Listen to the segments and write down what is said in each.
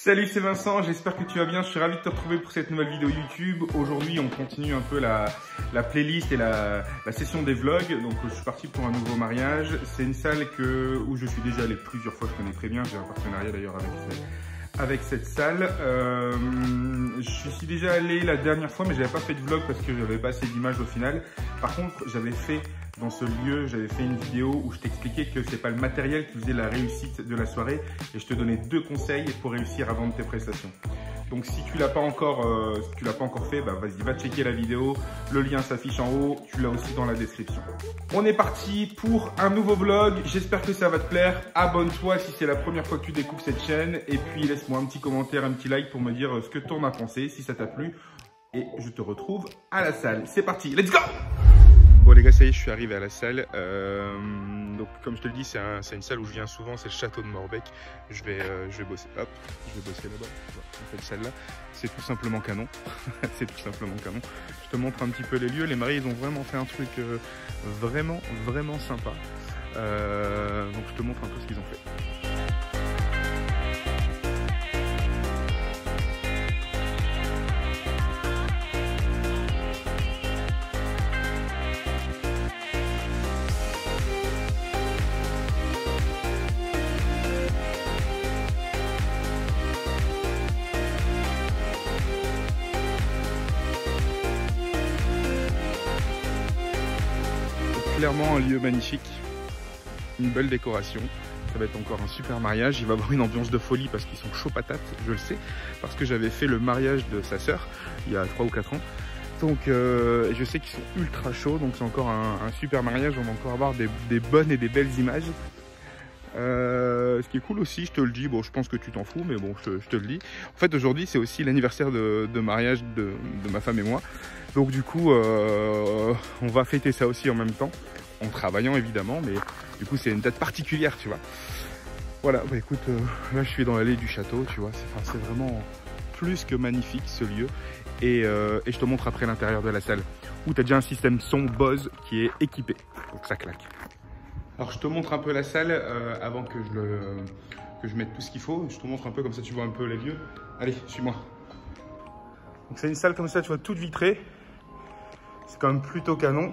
Salut, c'est Vincent, j'espère que tu vas bien, je suis ravi de te retrouver pour cette nouvelle vidéo YouTube. Aujourd'hui, on continue un peu la playlist et la session des vlogs. Donc, je suis parti pour un nouveau mariage. C'est une salle où je suis déjà allé plusieurs fois, je connais très bien. J'ai un partenariat d'ailleurs avec cette salle. Je suis déjà allé la dernière fois, mais j'avais pas fait de vlog parce que j'avais pas assez d'images au final. Par contre, j'avais fait dans ce lieu, j'avais fait une vidéo où je t'expliquais que c'est pas le matériel qui faisait la réussite de la soirée et je te donnais 2 conseils pour réussir à vendre tes prestations. Donc si tu l'as pas encore fait, bah vas-y, va checker la vidéo. Le lien s'affiche en haut, tu l'as aussi dans la description. On est parti pour un nouveau vlog. J'espère que ça va te plaire. Abonne-toi si c'est la première fois que tu découvres cette chaîne. Et puis laisse-moi un petit commentaire, un petit like pour me dire ce que tu en as pensé, si ça t'a plu. Et je te retrouve à la salle. C'est parti, let's go! Bon les gars, ça y est, je suis arrivé à la salle. Donc comme je te le dis, c'est une salle où je viens souvent, c'est le château de Morbec. Je vais bosser, hop, je vais bosser là-bas. Cette salle-là, c'est tout simplement canon. C'est tout simplement canon. Je te montre un petit peu les lieux. Les mariés, ils ont vraiment fait un truc vraiment sympa. Donc je te montre un peu ce qu'ils ont fait. Clairement un lieu magnifique, une belle décoration, ça va être encore un super mariage, il va y avoir une ambiance de folie parce qu'ils sont chauds patates, je le sais, parce que j'avais fait le mariage de sa sœur il y a 3 ou 4 ans, donc je sais qu'ils sont ultra chauds, donc c'est encore un super mariage, on va encore avoir des bonnes et des belles images. Ce qui est cool aussi, je te le dis, bon je pense que tu t'en fous, mais bon je te le dis. En fait aujourd'hui c'est aussi l'anniversaire de mariage de ma femme et moi. Donc du coup on va fêter ça aussi en même temps, en travaillant évidemment, mais du coup c'est une date particulière, tu vois. Voilà, bah écoute, là je suis dans l'allée du château, tu vois, c'est vraiment plus que magnifique ce lieu. Et je te montre après l'intérieur de la salle, où tu as déjà un système son Bose qui est équipé, donc ça claque. Alors je te montre un peu la salle avant que je mette tout ce qu'il faut. Je te montre un peu comme ça tu vois un peu les lieux. Allez, suis-moi. Donc c'est une salle comme ça, tu vois, toute vitrée. C'est quand même plutôt canon.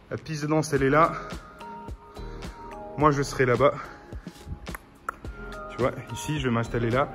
La piste de danse elle est là. Moi je serai là-bas. Tu vois, ici je vais m'installer là.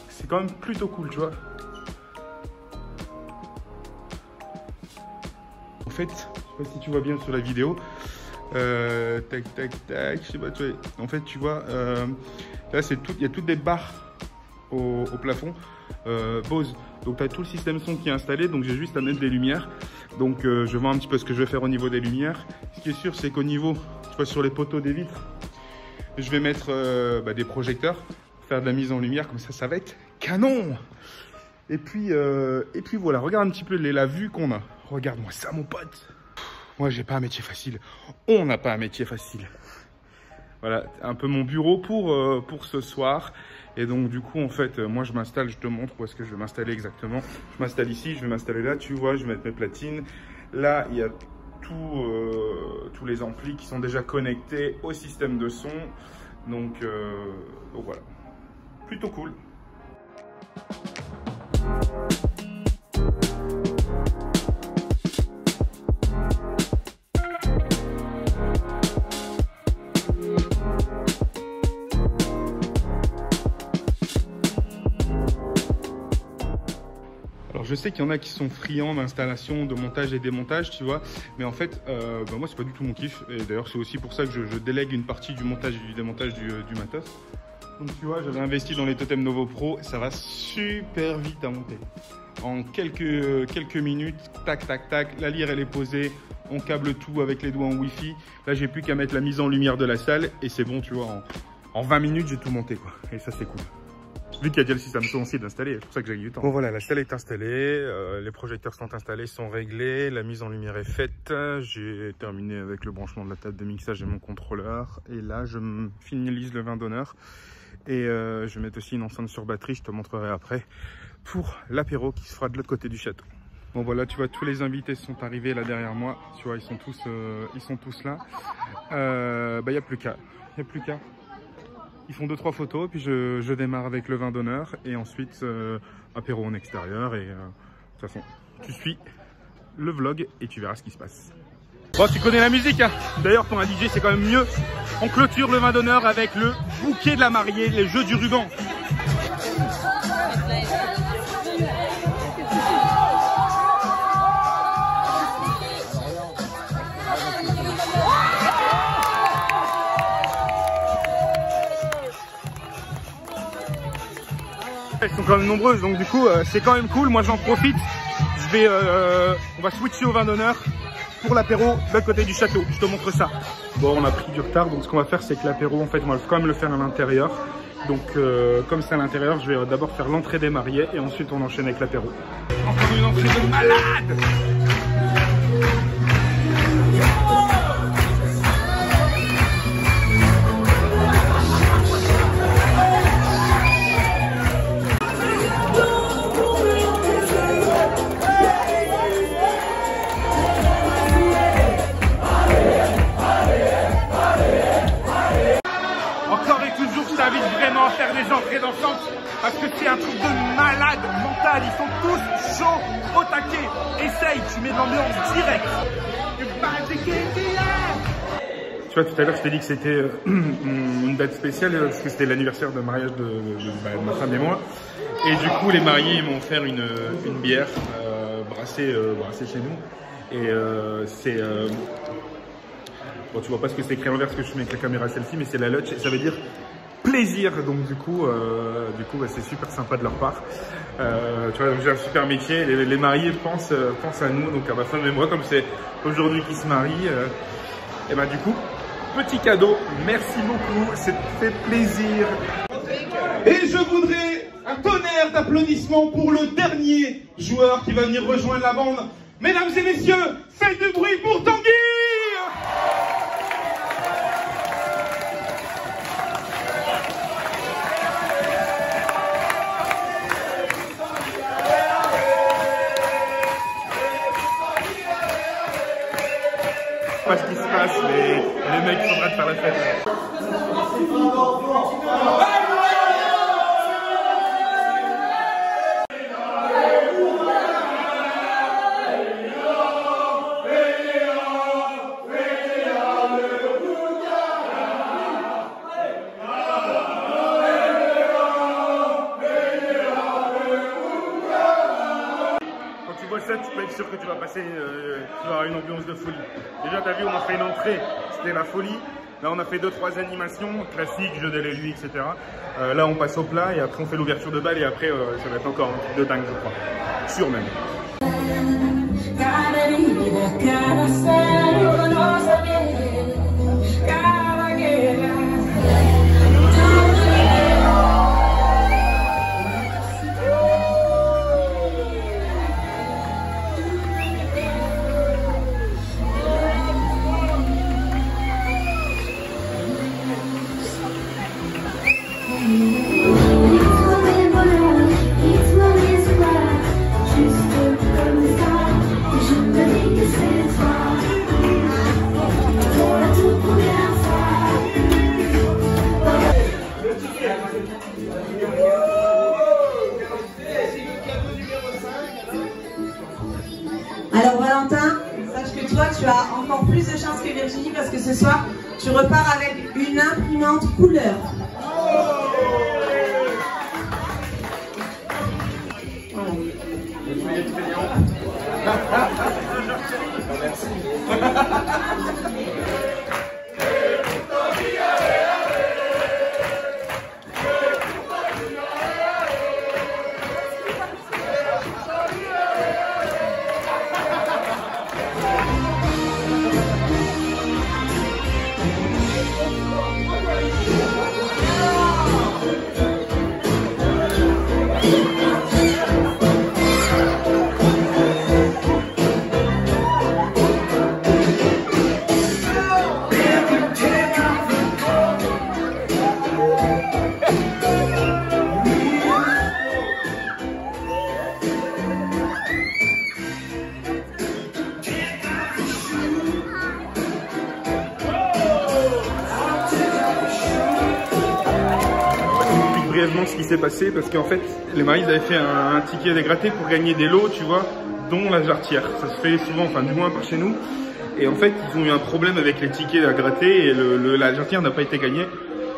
C'est quand même plutôt cool, tu vois. En fait, je sais pas si tu vois bien sur la vidéo. Tac, je sais pas, tu vois. En fait, tu vois, là, il y a toutes des barres au plafond Bose. Donc, tu as tout le système son qui est installé. Donc, j'ai juste à mettre des lumières. Donc, je vois un petit peu ce que je vais faire au niveau des lumières. Ce qui est sûr, c'est qu'au niveau, tu vois, sur les poteaux des vitres, je vais mettre des projecteurs, faire de la mise en lumière. Comme ça va être canon! Et puis voilà, regarde un petit peu la vue qu'on a. Regarde-moi ça, mon pote. Moi, j'ai pas un métier facile. On n'a pas un métier facile. Voilà, un peu mon bureau pour ce soir. Et donc, du coup, en fait, moi, je m'installe. Je te montre où est-ce que je vais m'installer exactement. Je m'installe ici, je vais m'installer là. Tu vois, je vais mettre mes platines. Là, il y a tous les amplis qui sont déjà connectés au système de son. Donc voilà. Plutôt cool. Alors je sais qu'il y en a qui sont friands d'installation, de montage et démontage, tu vois, mais en fait, moi c'est pas du tout mon kiff, et d'ailleurs c'est aussi pour ça que je délègue une partie du montage et du démontage du matos. Donc tu vois, j'avais investi dans les totems Novo Pro, ça va super vite à monter. En quelques minutes, tac, la lyre elle est posée, on câble tout avec les doigts en Wi-Fi. Là j'ai plus qu'à mettre la mise en lumière de la salle, et c'est bon, tu vois, en 20 minutes j'ai tout monté, quoi, et ça c'est cool. Vu qu'il y a déjà le système son aussi d'installer, c'est pour ça que j'ai eu du temps. Bon voilà, la salle est installée, les projecteurs sont installés, sont réglés, la mise en lumière est faite. J'ai terminé avec le branchement de la table de mixage et mon contrôleur. Et là, je finalise le vin d'honneur. Et je vais mettre aussi une enceinte sur batterie, je te montrerai après, pour l'apéro qui se fera de l'autre côté du château. Bon voilà, tu vois, tous les invités sont arrivés là derrière moi. Tu vois, ils sont tous là. Il n'y a plus qu'à. Ils font 2-3 photos, puis je démarre avec le vin d'honneur et ensuite apéro en extérieur. Et de toute façon, tu suis le vlog et tu verras ce qui se passe. Bon, tu connais la musique, hein. D'ailleurs, pour un DJ, c'est quand même mieux. On clôture le vin d'honneur avec le bouquet de la mariée, les jeux du ruban. Elles sont quand même nombreuses, donc du coup c'est quand même cool. Moi j'en profite. On va switcher au vin d'honneur pour l'apéro de l'autre côté du château. Je te montre ça. Bon, on a pris du retard, donc ce qu'on va faire, c'est que l'apéro, en fait, on va quand même le faire à l'intérieur. Donc comme c'est à l'intérieur, je vais d'abord faire l'entrée des mariés et ensuite on enchaîne avec l'apéro. Encore une entrée de malade! Vraiment à faire des entrées dansantes parce que c'est un truc de malade mental. Ils sont tous chauds, au taquet. Essaye, tu mets de l'ambiance directe. Tu vois, tout à l'heure je t'ai dit que c'était une date spéciale parce que c'était l'anniversaire de mariage de ma femme et moi. Et du coup les mariés ils m'ont offert une bière brassée chez nous. Et c'est bon, tu vois pas ce que c'est écrit à l'envers parce que je suis avec la caméra selfie, mais c'est la Lutch et ça veut dire plaisir. Donc du coup bah, c'est super sympa de leur part. Tu vois, j'ai un super métier. Les mariés pensent à nous, donc à ma femme et moi, comme c'est aujourd'hui qu'ils se marient. Et bah du coup, petit cadeau. Merci beaucoup, c'est fait plaisir. Et je voudrais un tonnerre d'applaudissements pour le dernier joueur qui va venir rejoindre la bande. Mesdames et messieurs, faites du bruit pour Tanguy! Pas ce qui se passe, les mecs sont en train de faire la fête. Tu peux être sûr que tu vas passer tu vas avoir une ambiance de folie. Déjà, tu as vu, on a fait une entrée, c'était la folie. Là, on a fait 2-3 animations classiques, jeu de l'élu, etc. Là, on passe au plat et après, on fait l'ouverture de bal et après, ça va être encore un truc de dingue, je crois. Sûr même. Alors Valentin, sache que toi tu as encore plus de chance que Virginie parce que ce soir tu repars avec une imprimante couleur. brièvement ce qui s'est passé parce qu'en fait, les maris avaient fait un ticket à dégratter pour gagner des lots, tu vois, dont la jarretière. Ça se fait souvent, enfin du moins par chez nous. Et en fait, ils ont eu un problème avec les tickets à gratter et la jarretière n'a pas été gagnée.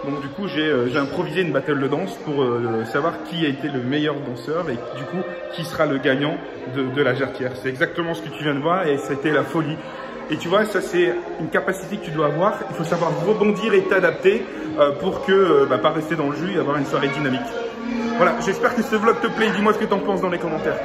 Donc du coup, j'ai improvisé une battle de danse pour savoir qui a été le meilleur danseur et du coup, qui sera le gagnant de la jarretière. C'est exactement ce que tu viens de voir et c'était la folie. Et tu vois, ça c'est une capacité que tu dois avoir. Il faut savoir rebondir et t'adapter pour que pas rester dans le jus et avoir une soirée dynamique. Voilà, j'espère que ce vlog te plaît. Dis-moi ce que tu en penses dans les commentaires.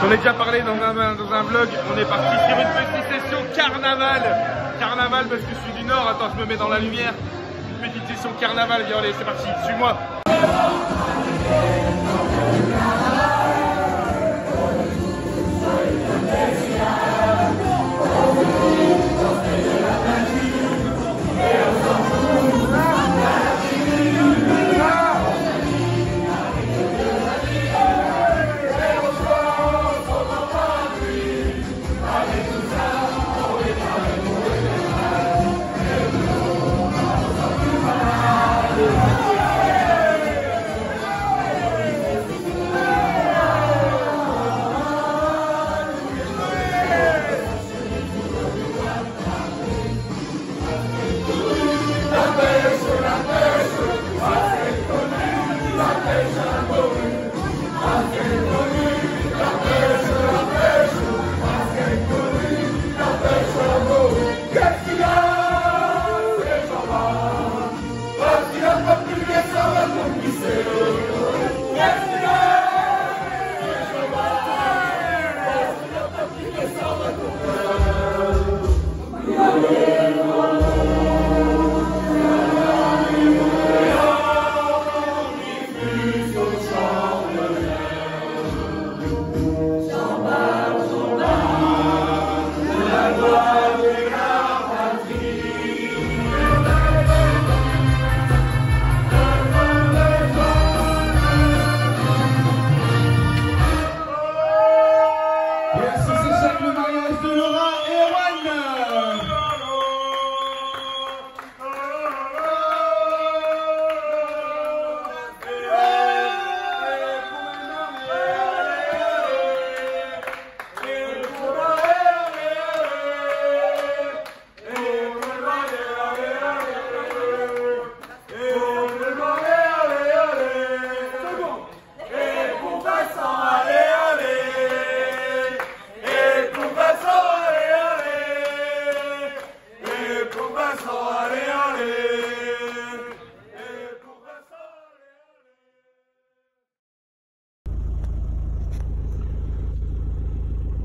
On a déjà parlé dans un vlog, on est parti sur une petite session carnaval. Carnaval parce que je suis du Nord, attends je me mets dans la lumière. Une petite session carnaval, viens allez c'est parti, suis-moi.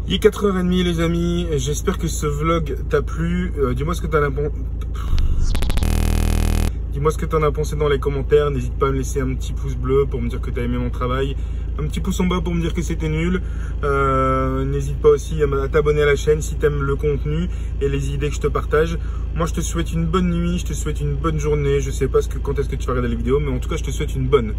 Il est 4h30 les amis, j'espère que ce vlog t'a plu. Dis-moi ce que t'en as pensé. Dis-moi ce que t'en as pensé dans les commentaires. N'hésite pas à me laisser un petit pouce bleu pour me dire que t'as aimé mon travail. Un petit pouce en bas pour me dire que c'était nul. N'hésite pas aussi à t'abonner à la chaîne si t'aimes le contenu et les idées que je te partage. Moi je te souhaite une bonne nuit, je te souhaite une bonne journée. Je sais pas quand est-ce que tu vas regarder les vidéos, mais en tout cas je te souhaite une bonne.